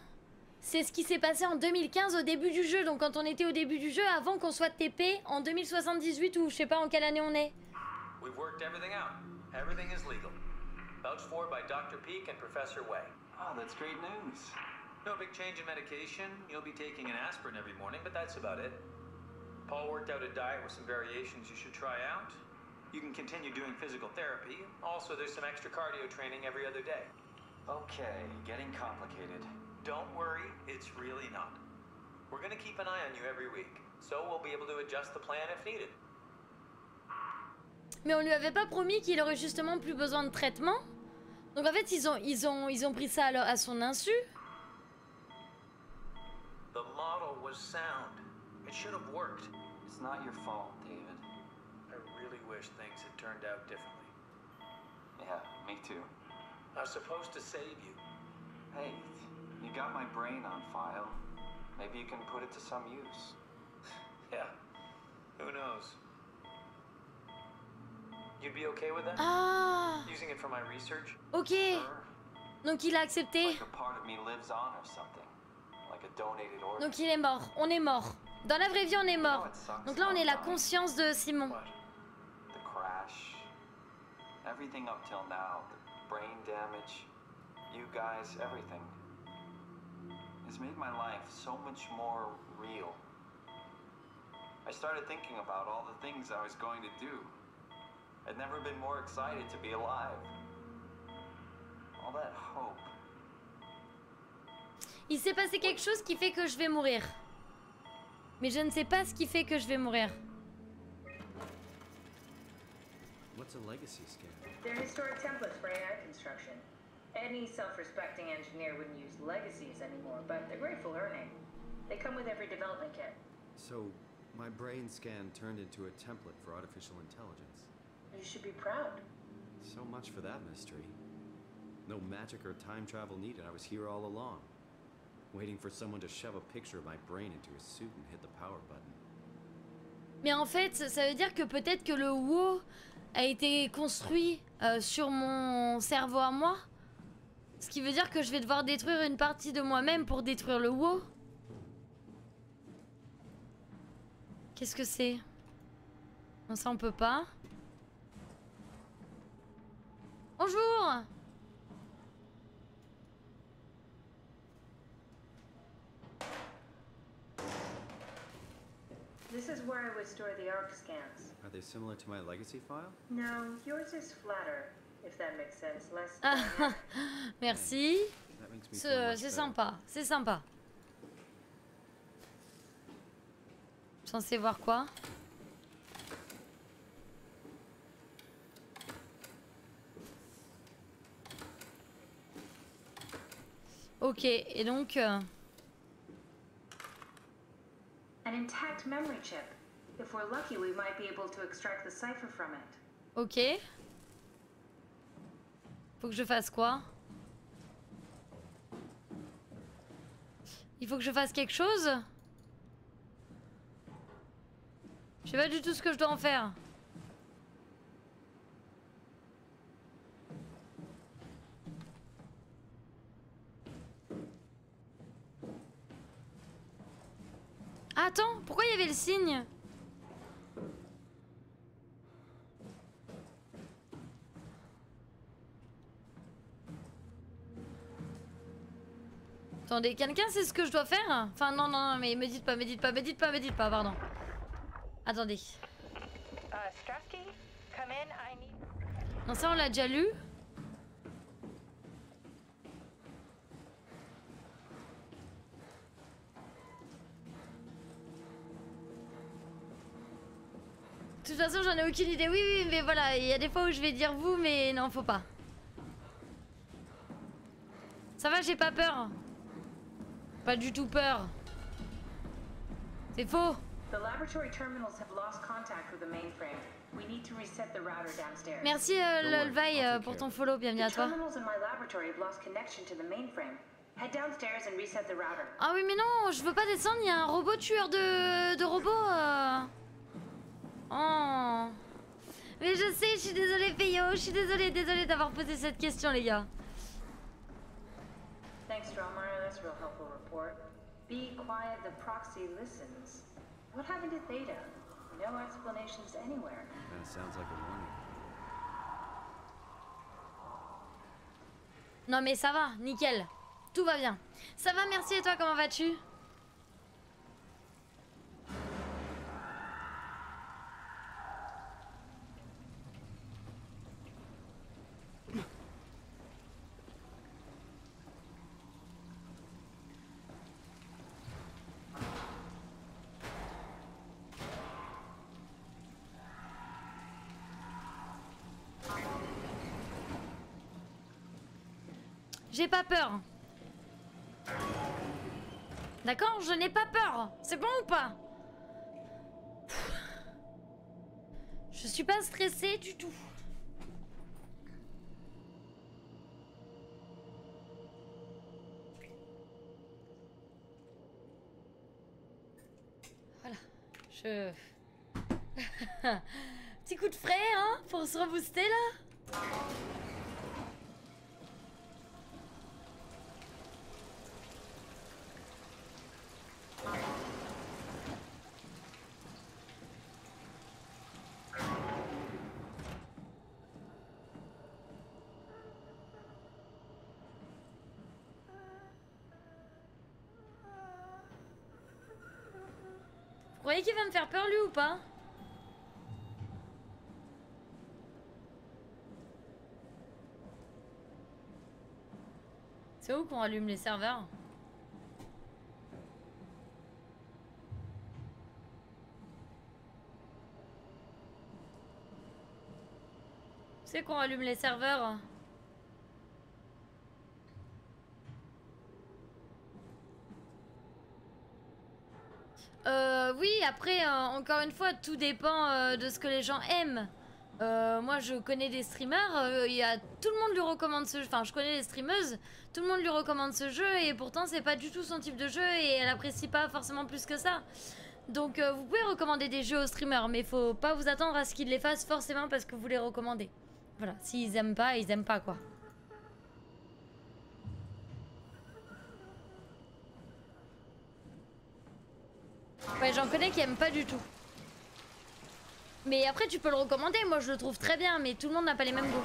c'est ce qui s'est passé en 2015 au début du jeu. Donc quand on était au début du jeu, avant qu'on soit TP en 2078 ou je sais pas en quelle année on est. We've worked everything out. Everything is legal. Vouched for by Dr. Peak and Professor Way. Oh, that's great news. No big change in medication. You'll be taking an aspirin every morning, but that's about it. Paul worked out a diet with some variations you should try out. You can continue doing physical therapy. Also, there's some extra cardio training every other day. Okay, getting complicated. Don't worry, it's really not. We're gonna keep an eye on you every week, so we'll be able to adjust the plan if needed. Mais on lui avait pas promis qu'il aurait justement plus besoin de traitement. Donc en fait, ils ont pris ça à son insu. The model was sound. It should have worked. It's not your fault, David. I really wish things had turned out differently. Yeah, me too. I was supposed to save you. Hey, you got my brain on file. Maybe you can put it to some use. Yeah, who knows? You'd be okay with that? Ah, Using it for my research? ok. Sure. Donc il a accepté. Like a part of me lives on or something. Like a donated organ. Donc il est mort. On est mort. Dans la vraie vie, on est mort. Donc là, on est la conscience de Simon. What? The crash. Everything up till now. The brain damage. You guys, everything. Has made my life so much more real. I started thinking about all the things I was going to do. I'd never been more excited to be alive. All that hope. Il s'est passé quelque chose qui fait que je vais mourir. Mais je ne sais pas ce qui fait que je vais mourir. What's a legacy scan? They're historic templates for AI construction. Any self-respecting engineer wouldn't use legacies anymore, but they're great for learning. They come with every development kit. So, my brain scan turned into a template for artificial intelligence. You should be proud. So much for that mystery. No magic or time travel needed. I was here all along. Waiting for someone to shove a picture of my brain into a suit and hit the power button. Mais en fait, ça veut dire que peut-être que le WoW a été construit sur mon cerveau à moi. Ce qui veut dire que je vais devoir détruire une partie de moi-même pour détruire le WoW. Qu'est-ce que c'est? Non, ça on peut pas. Bonjour! This is where I would store the ARC scans. Are they similar to my legacy file? No, yours is flatter, if that makes sense. Less. Ah, merci. That makes me feel much C'est better. sympa, c'est sympa. Censé voir quoi? Ok, et donc... An intact memory chip. If we're lucky, we might be able to extract the cipher from it. Ok. Faut que je fasse quoi? Il faut que je fasse quelque chose? Je sais pas du tout ce que je dois en faire. Ah, attends, pourquoi il y avait le signe? Attendez, quelqu'un sait ce que je dois faire? Enfin non, non, non, mais me dites pas, pardon. Attendez. Strasky, come in, I need... Non, ça on l'a déjà lu. De toute façon, j'en ai aucune idée. Oui, oui, mais voilà, il y a des fois où je vais dire vous, mais non, faut pas. Ça va, j'ai pas peur. Pas du tout peur. C'est faux. The laboratory terminals have lost contact with the mainframe. We need to reset the router downstairs. Merci Lolvaï pour ton follow, bienvenue à The toi. terminals in my laboratory have lost connection to the mainframe. Head downstairs and reset the router. Ah oui, mais non, je veux pas descendre, il y a un robot tueur de robots. Oh. Mais je sais, je suis désolée, Feyo, je suis désolée d'avoir posé cette question, les gars. Thanks, Dromar. That's a real helpful report. Be quiet, the proxy listens. What happened to Theta? No explanations anywhere. Kinda sounds like a warning. Non mais ça va, nickel. Tout va bien. Ça va, merci, et toi, comment vas-tu? J'ai pas peur. D'accord, je n'ai pas peur. C'est bon ou pas? Je suis pas stressée du tout. Voilà. Je... Petit coup de frais, hein, pour se rebooster là. Vous croyez qu'il va me faire peur lui ou pas? C'est où qu'on allume les serveurs? C'est qu'on allume les serveurs? Oui, après, encore une fois, tout dépend de ce que les gens aiment. Moi, je connais des streamers, tout le monde lui recommande ce jeu. Enfin, je connais les streameuses, tout le monde lui recommande ce jeu et pourtant, c'est pas du tout son type de jeu et elle apprécie pas forcément plus que ça. Donc, vous pouvez recommander des jeux aux streamers, mais faut pas vous attendre à ce qu'ils les fassent forcément parce que vous les recommandez. Voilà, s'ils aiment pas, ils aiment pas quoi. Ouais, j'en connais qui aiment pas du tout. Mais après tu peux le recommander, moi je le trouve très bien, mais tout le monde n'a pas les mêmes goûts.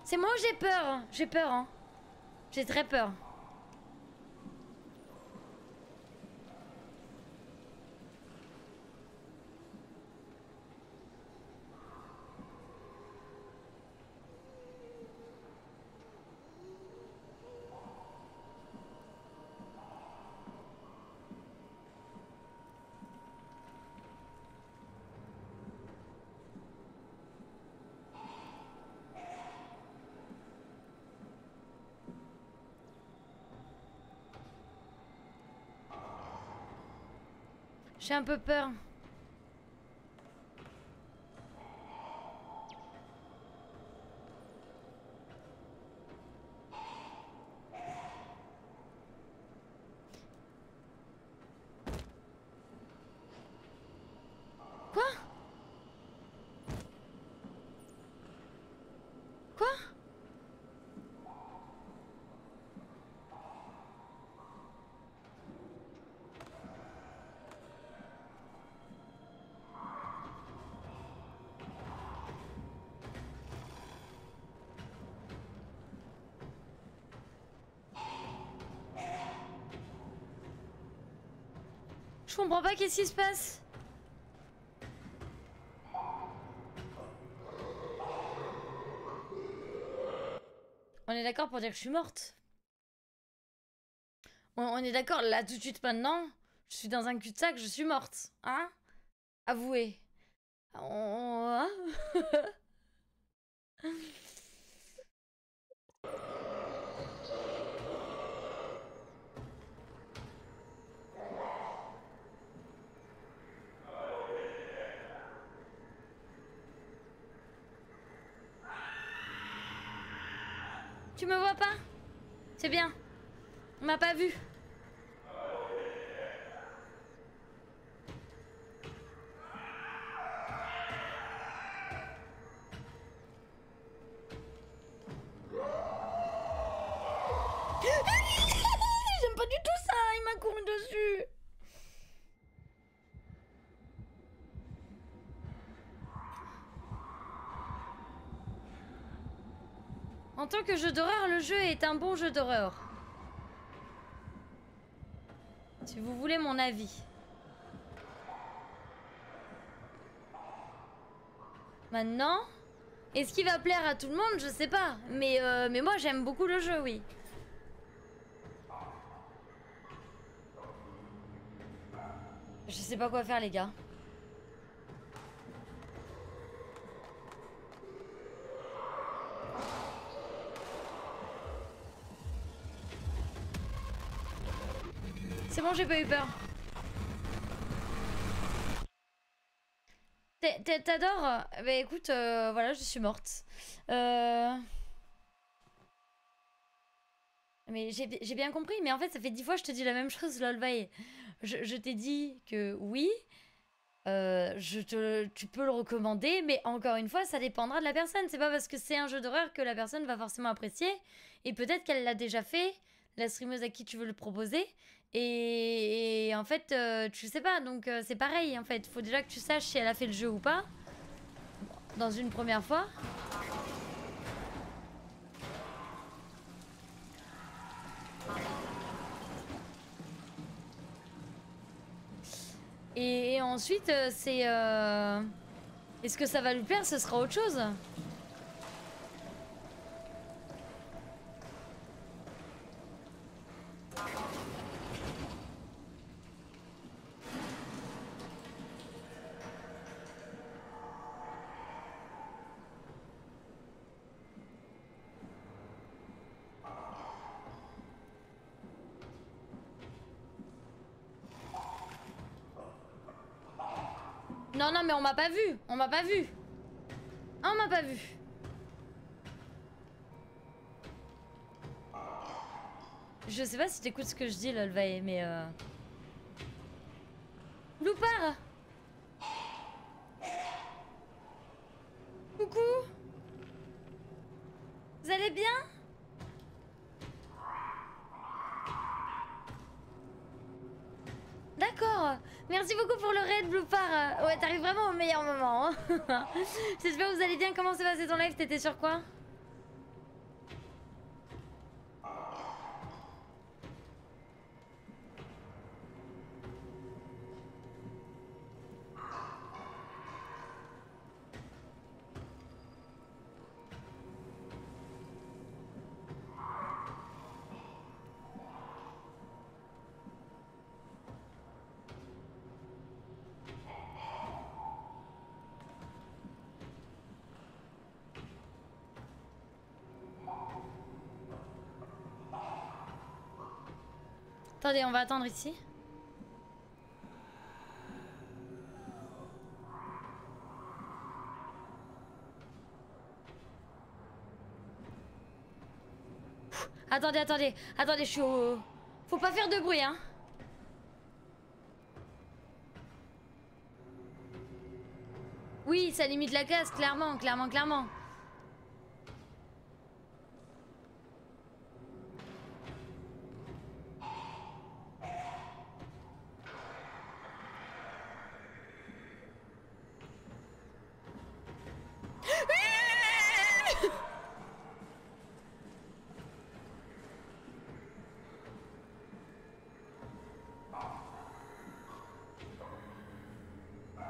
C'est moi où j'ai peur, hein. J'ai peur, hein. J'ai très peur. J'ai un peu peur. Quoi? Quoi? Je comprends pas qu'est-ce qui se passe. On est d'accord pour dire que je suis morte. On est d'accord, là tout de suite maintenant, je suis dans un cul-de-sac, je suis morte. Hein? Avouez. Hein? Tu me vois pas? C'est bien. On m'a pas vu. J'aime pas du tout ça, il m'a couru dessus. En tant que jeu d'horreur, le jeu est un bon jeu d'horreur. Si vous voulez mon avis. Maintenant, est-ce qu'il va plaire à tout le monde? Je sais pas. Mais moi j'aime beaucoup le jeu, oui. Je sais pas quoi faire, les gars. C'est bon, j'ai pas eu peur. T'adores? Bah écoute, voilà, je suis morte. Mais j'ai bien compris, mais en fait, ça fait 10 fois que je te dis la même chose, lolbay. Je t'ai dit que oui, tu peux le recommander, mais encore une fois, ça dépendra de la personne. C'est pas parce que c'est un jeu d'horreur que la personne va forcément apprécier. Et peut-être qu'elle l'a déjà fait, la streameuse à qui tu veux le proposer. Et en fait, tu sais pas, donc c'est pareil en fait. Faut déjà que tu saches si elle a fait le jeu ou pas. Dans une première fois. Et ensuite, c'est... Est-ce que ça va lui plaire? Ce sera autre chose. Non, non, mais on m'a pas vu. On m'a pas vu. Ah, on m'a pas vu. Je sais pas si t'écoutes ce que je dis, Lolvae, mais Bloopar! Coucou! Vous allez bien? D'accord. Merci beaucoup pour le raid, Bloopar. Ouais, t'arrives vraiment au meilleur moment. Hein. J'espère que vous allez bien. Comment s'est passé ton live? T'étais sur quoi? Attendez, on va attendre ici. Attendez, je suis au... Faut pas faire de bruit, hein. Oui, ça limite la casse, clairement.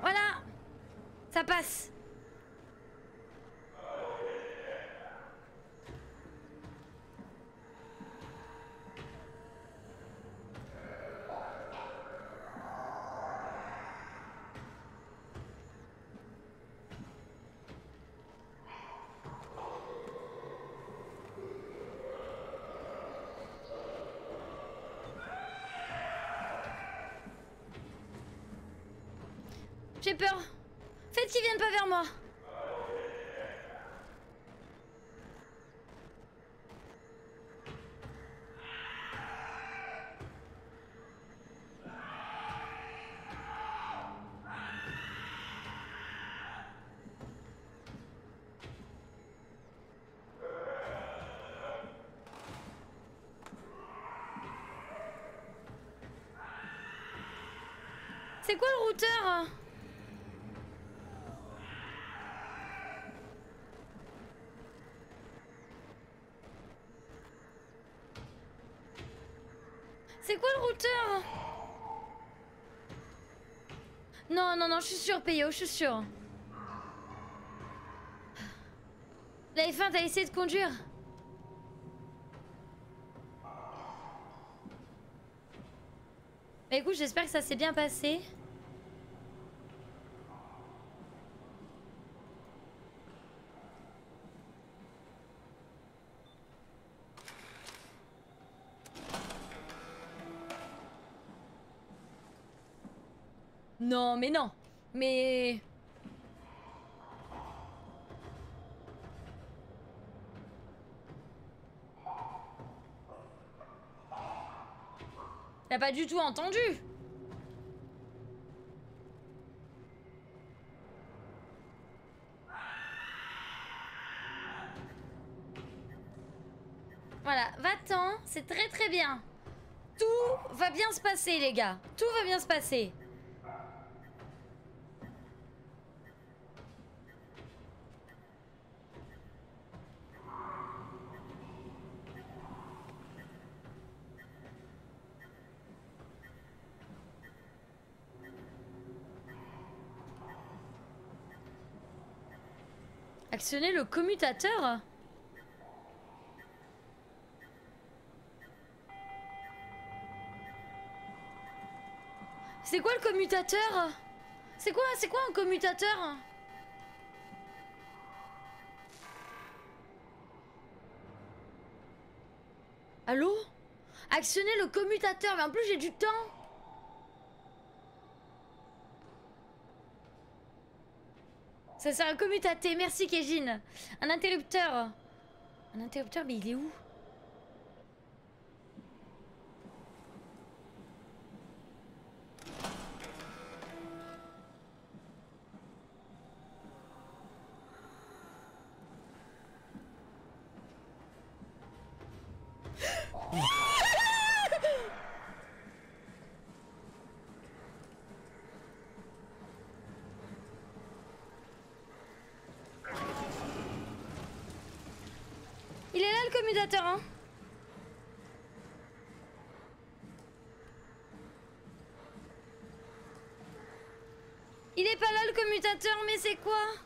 Voilà, ça passe. J'ai peur. Faites qu'ils viennent pas vers moi. C'est quoi le routeur? C'est quoi le routeur? Non, je suis sûre, Peyo, je suis sûre. La F1, t'as essayé de conduire? Bah écoute, j'espère que ça s'est bien passé. Non, mais non. Mais... T'as pas du tout entendu. Voilà, va-t'en, c'est très très bien. Tout va bien se passer, les gars. Tout va bien se passer. Actionner le commutateur? C'est quoi le commutateur? C'est quoi un commutateur? Allô? Actionner le commutateur, mais en plus j'ai du temps. Ça sert à commutater, merci Kejin. Un interrupteur. Un interrupteur, mais il est où? Il est là le commutateur, hein. Il est pas là le commutateur, mais c'est quoi?